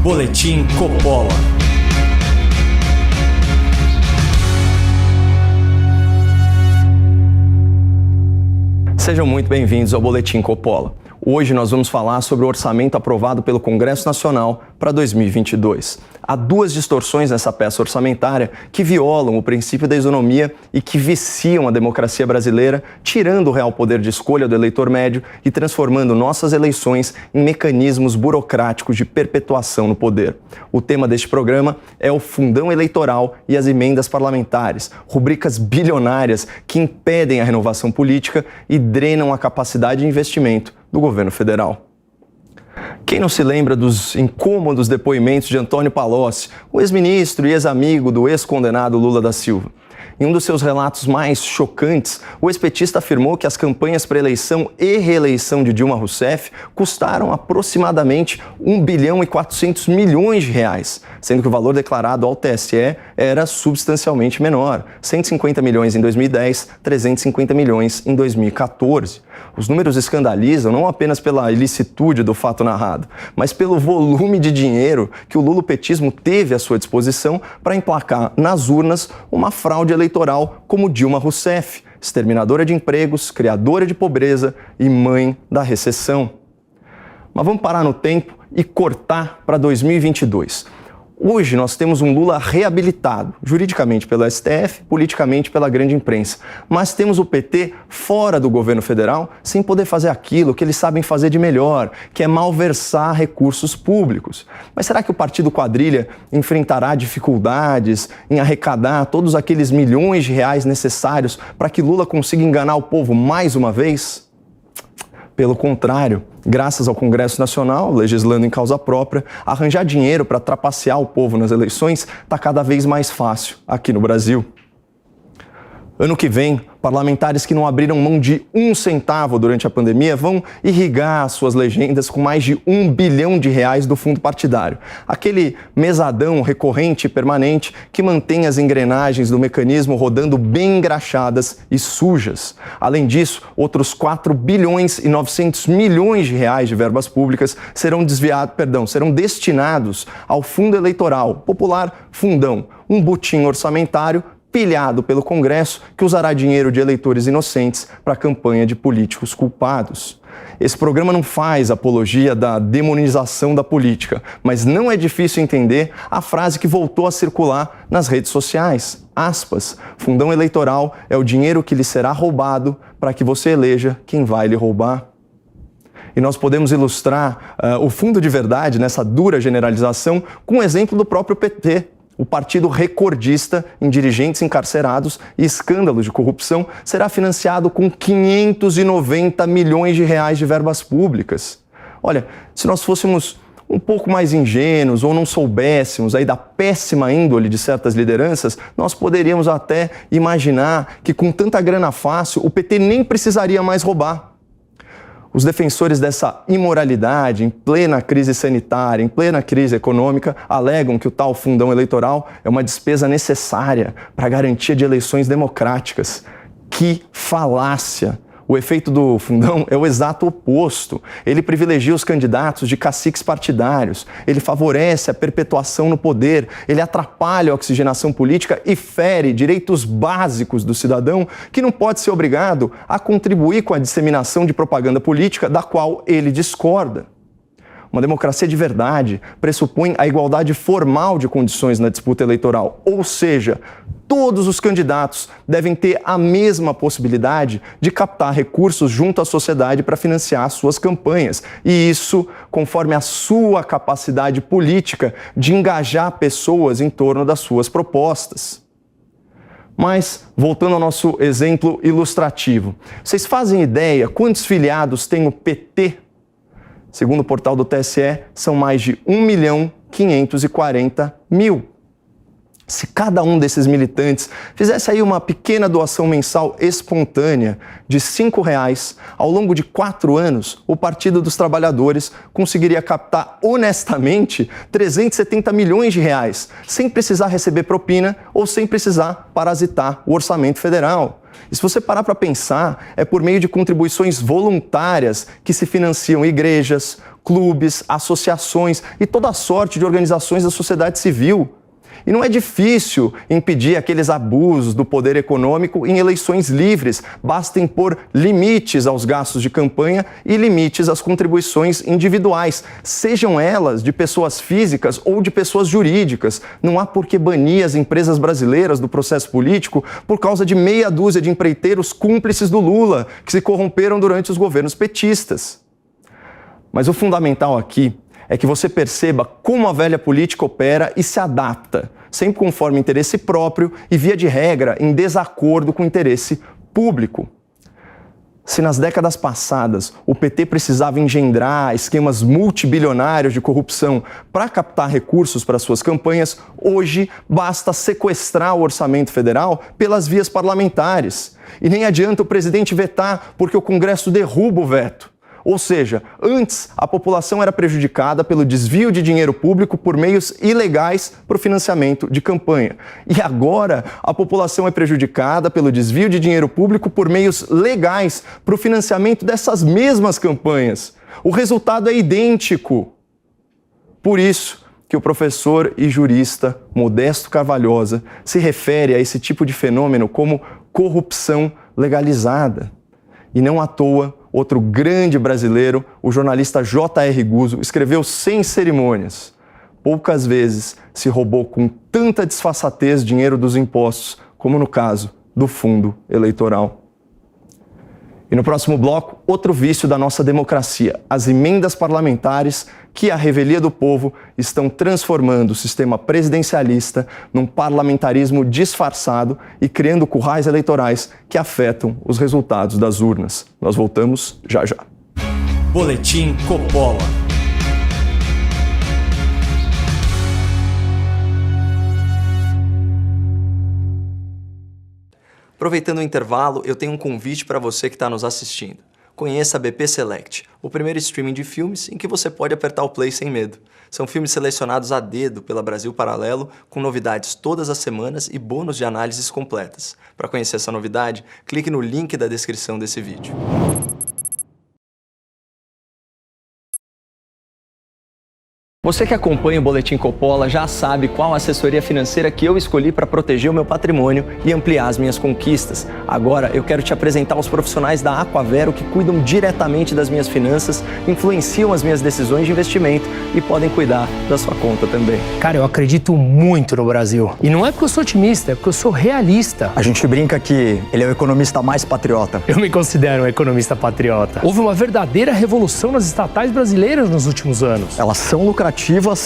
Boletim Coppola. Sejam muito bem-vindos ao Boletim Coppola. Hoje nós vamos falar sobre o orçamento aprovado pelo Congresso Nacional para 2022. Há duas distorções nessa peça orçamentária que violam o princípio da isonomia e que viciam a democracia brasileira, tirando o real poder de escolha do eleitor médio e transformando nossas eleições em mecanismos burocráticos de perpetuação no poder. O tema deste programa é o fundão eleitoral e as emendas parlamentares, rubricas bilionárias que impedem a renovação política e drenam a capacidade de investimento do governo federal. Quem não se lembra dos incômodos depoimentos de Antônio Palocci, o ex-ministro e ex-amigo do ex-condenado Lula da Silva? Em um dos seus relatos mais chocantes, o ex-petista afirmou que as campanhas para eleição e reeleição de Dilma Rousseff custaram aproximadamente 1 bilhão e 400 milhões de reais, sendo que o valor declarado ao TSE era substancialmente menor, 150 milhões em 2010, 350 milhões em 2014. Os números escandalizam não apenas pela ilicitude do fato narrado, mas pelo volume de dinheiro que o lulopetismo teve à sua disposição para emplacar nas urnas uma fraude eleitoral como Dilma Rousseff, exterminadora de empregos, criadora de pobreza e mãe da recessão. Mas vamos parar no tempo e cortar para 2022. Hoje nós temos um Lula reabilitado, juridicamente pelo STF, politicamente pela grande imprensa. Mas temos o PT fora do governo federal sem poder fazer aquilo que eles sabem fazer de melhor, que é malversar recursos públicos. Mas será que o partido quadrilha enfrentará dificuldades em arrecadar todos aqueles milhões de reais necessários para que Lula consiga enganar o povo mais uma vez? Pelo contrário, graças ao Congresso Nacional, legislando em causa própria, arranjar dinheiro para trapacear o povo nas eleições está cada vez mais fácil aqui no Brasil. Ano que vem, parlamentares que não abriram mão de 1 centavo durante a pandemia vão irrigar suas legendas com mais de 1 bilhão de reais do fundo partidário. Aquele mesadão recorrente e permanente que mantém as engrenagens do mecanismo rodando bem engraxadas e sujas. Além disso, outros 4 bilhões e 900 milhões de reais de verbas públicas serão destinados ao fundo eleitoral, popular fundão, um butim orçamentário pilhado pelo Congresso que usará dinheiro de eleitores inocentes para a campanha de políticos culpados. Esse programa não faz apologia da demonização da política, mas não é difícil entender a frase que voltou a circular nas redes sociais. Aspas, fundão eleitoral é o dinheiro que lhe será roubado para que você eleja quem vai lhe roubar. E nós podemos ilustrar o fundo de verdade nessa dura generalização com o exemplo do próprio PT. O partido recordista em dirigentes encarcerados e escândalos de corrupção será financiado com 590 milhões de reais de verbas públicas. Olha, se nós fôssemos um pouco mais ingênuos ou não soubéssemos aí da péssima índole de certas lideranças, nós poderíamos até imaginar que com tanta grana fácil o PT nem precisaria mais roubar. Os defensores dessa imoralidade, em plena crise sanitária, em plena crise econômica, alegam que o tal fundão eleitoral é uma despesa necessária para a garantia de eleições democráticas. Que falácia! O efeito do fundão é o exato oposto. Ele privilegia os candidatos de caciques partidários, ele favorece a perpetuação no poder, ele atrapalha a oxigenação política e fere direitos básicos do cidadão que não pode ser obrigado a contribuir com a disseminação de propaganda política da qual ele discorda. Uma democracia de verdade pressupõe a igualdade formal de condições na disputa eleitoral, ou seja, todos os candidatos devem ter a mesma possibilidade de captar recursos junto à sociedade para financiar suas campanhas, e isso conforme a sua capacidade política de engajar pessoas em torno das suas propostas. Mas, voltando ao nosso exemplo ilustrativo, vocês fazem ideia quantos filiados tem o PT? Segundo o portal do TSE, são mais de 1.540.000. Se cada um desses militantes fizesse aí uma pequena doação mensal espontânea de R$ 5,00, ao longo de 4 anos, o Partido dos Trabalhadores conseguiria captar honestamente 370 milhões de reais, sem precisar receber propina ou sem precisar parasitar o orçamento federal. E se você parar para pensar, é por meio de contribuições voluntárias que se financiam igrejas, clubes, associações e toda sorte de organizações da sociedade civil. E não é difícil impedir aqueles abusos do poder econômico em eleições livres. Basta impor limites aos gastos de campanha e limites às contribuições individuais, sejam elas de pessoas físicas ou de pessoas jurídicas. Não há por que banir as empresas brasileiras do processo político por causa de meia dúzia de empreiteiros cúmplices do Lula, que se corromperam durante os governos petistas. Mas o fundamental aqui é que você perceba como a velha política opera e se adapta, sempre conforme interesse próprio e, via de regra, em desacordo com o interesse público. Se nas décadas passadas o PT precisava engendrar esquemas multibilionários de corrupção para captar recursos para suas campanhas, hoje basta sequestrar o orçamento federal pelas vias parlamentares. E nem adianta o presidente vetar, porque o Congresso derruba o veto. Ou seja, antes a população era prejudicada pelo desvio de dinheiro público por meios ilegais para o financiamento de campanha. E agora a população é prejudicada pelo desvio de dinheiro público por meios legais para o financiamento dessas mesmas campanhas. O resultado é idêntico. Por isso que o professor e jurista Modesto Carvalhosa se refere a esse tipo de fenômeno como corrupção legalizada. E não à toa, outro grande brasileiro, o jornalista J.R. Guzzo, escreveu sem cerimônias: poucas vezes se roubou com tanta disfarçatez dinheiro dos impostos, como no caso do fundo eleitoral. E no próximo bloco, outro vício da nossa democracia: as emendas parlamentares que, à revelia do povo, estão transformando o sistema presidencialista num parlamentarismo disfarçado e criando currais eleitorais que afetam os resultados das urnas. Nós voltamos já já. Boletim Coppola. Aproveitando o intervalo, eu tenho um convite para você que está nos assistindo. Conheça a BP Select, o primeiro streaming de filmes em que você pode apertar o play sem medo. São filmes selecionados a dedo pela Brasil Paralelo, com novidades todas as semanas e bônus de análises completas. Para conhecer essa novidade, clique no link da descrição desse vídeo. Você que acompanha o Boletim Coppola já sabe qual a assessoria financeira que eu escolhi para proteger o meu patrimônio e ampliar as minhas conquistas. Agora eu quero te apresentar os profissionais da Aquavero que cuidam diretamente das minhas finanças, influenciam as minhas decisões de investimento e podem cuidar da sua conta também. Cara, eu acredito muito no Brasil. E não é porque eu sou otimista, é porque eu sou realista. A gente brinca que ele é o economista mais patriota. Eu me considero um economista patriota. Houve uma verdadeira revolução nas estatais brasileiras nos últimos anos. Elas são lucrativas,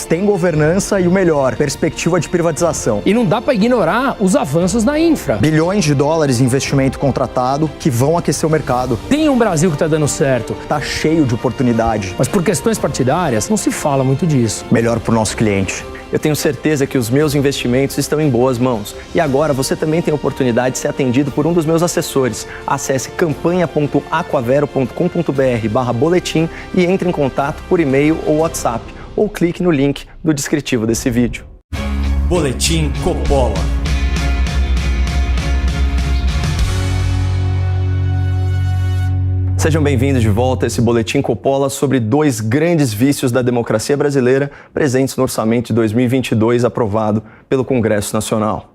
têm governança e o melhor, perspectiva de privatização. E não dá para ignorar os avanços na infra. Bilhões de dólares em investimento contratado que vão aquecer o mercado. Tem um Brasil que tá dando certo. Tá cheio de oportunidade. Mas por questões partidárias, não se fala muito disso. Melhor pro nosso cliente. Eu tenho certeza que os meus investimentos estão em boas mãos. E agora você também tem a oportunidade de ser atendido por um dos meus assessores. Acesse campanha.aquavero.com.br/boletim e entre em contato por e-mail ou WhatsApp, ou clique no link do descritivo desse vídeo. Boletim Coppola. Sejam bem-vindos de volta a esse Boletim Coppola sobre dois grandes vícios da democracia brasileira presentes no orçamento de 2022 aprovado pelo Congresso Nacional.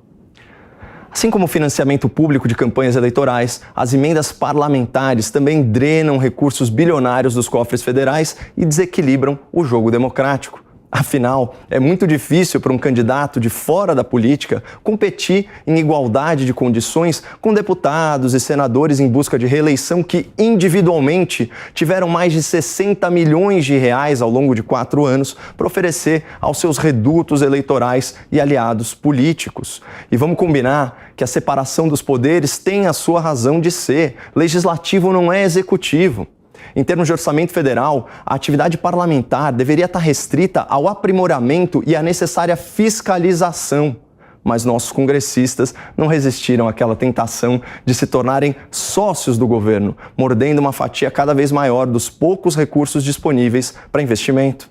Assim como o financiamento público de campanhas eleitorais, as emendas parlamentares também drenam recursos bilionários dos cofres federais e desequilibram o jogo democrático. Afinal, é muito difícil para um candidato de fora da política competir em igualdade de condições com deputados e senadores em busca de reeleição que, individualmente, tiveram mais de 60 milhões de reais ao longo de 4 anos para oferecer aos seus redutos eleitorais e aliados políticos. E vamos combinar que a separação dos poderes tem a sua razão de ser. Legislativo não é executivo. Em termos de orçamento federal, a atividade parlamentar deveria estar restrita ao aprimoramento e à necessária fiscalização. Mas nossos congressistas não resistiram àquela tentação de se tornarem sócios do governo, mordendo uma fatia cada vez maior dos poucos recursos disponíveis para investimento.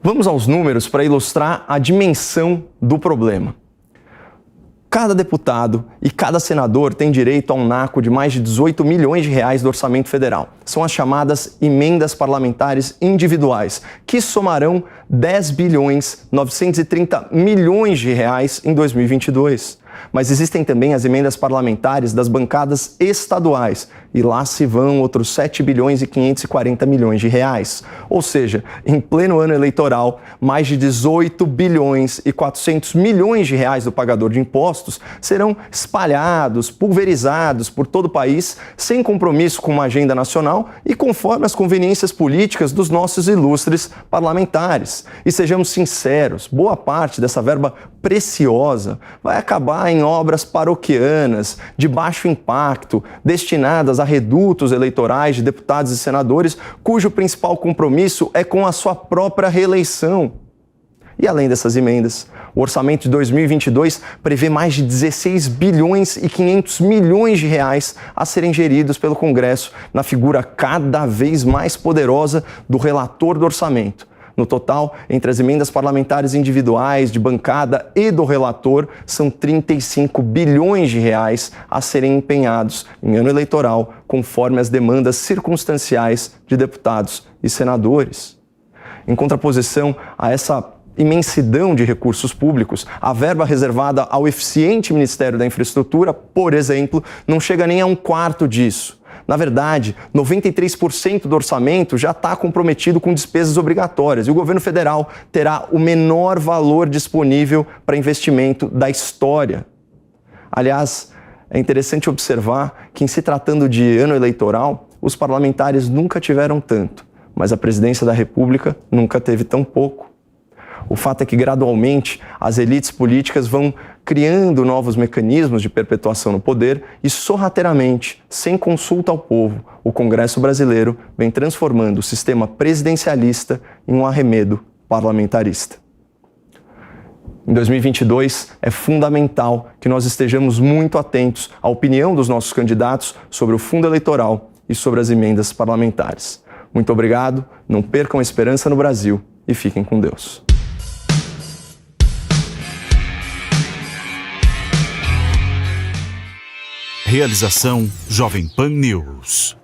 Vamos aos números para ilustrar a dimensão do problema. Cada deputado e cada senador tem direito a um naco de mais de 18 milhões de reais do orçamento federal. São as chamadas emendas parlamentares individuais, que somarão 10 bilhões 930 milhões de reais em 2022. Mas existem também as emendas parlamentares das bancadas estaduais, e lá se vão outros 7 bilhões e 540 milhões de reais. Ou seja, em pleno ano eleitoral, mais de 18 bilhões e 400 milhões de reais do pagador de impostos serão espalhados, pulverizados por todo o país, sem compromisso com uma agenda nacional e conforme as conveniências políticas dos nossos ilustres parlamentares. E sejamos sinceros, boa parte dessa verba preciosa vai acabar em obras paroquianas, de baixo impacto, destinadas a redutos eleitorais de deputados e senadores, cujo principal compromisso é com a sua própria reeleição. E além dessas emendas, o orçamento de 2022 prevê mais de 16 bilhões e 500 milhões de reais a serem geridos pelo Congresso na figura cada vez mais poderosa do relator do orçamento. No total, entre as emendas parlamentares individuais, de bancada e do relator, são 35 bilhões de reais a serem empenhados em ano eleitoral, conforme as demandas circunstanciais de deputados e senadores. Em contraposição a essa imensidão de recursos públicos, a verba reservada ao eficiente Ministério da Infraestrutura, por exemplo, não chega nem a um quarto disso. Na verdade, 93% do orçamento já está comprometido com despesas obrigatórias e o governo federal terá o menor valor disponível para investimento da história. Aliás, é interessante observar que, em se tratando de ano eleitoral, os parlamentares nunca tiveram tanto, mas a presidência da República nunca teve tão pouco. O fato é que, gradualmente, as elites políticas vão criando novos mecanismos de perpetuação no poder e, sorrateiramente, sem consulta ao povo, o Congresso brasileiro vem transformando o sistema presidencialista em um arremedo parlamentarista. Em 2022, é fundamental que nós estejamos muito atentos à opinião dos nossos candidatos sobre o fundo eleitoral e sobre as emendas parlamentares. Muito obrigado, não percam a esperança no Brasil e fiquem com Deus. Realização Jovem Pan News.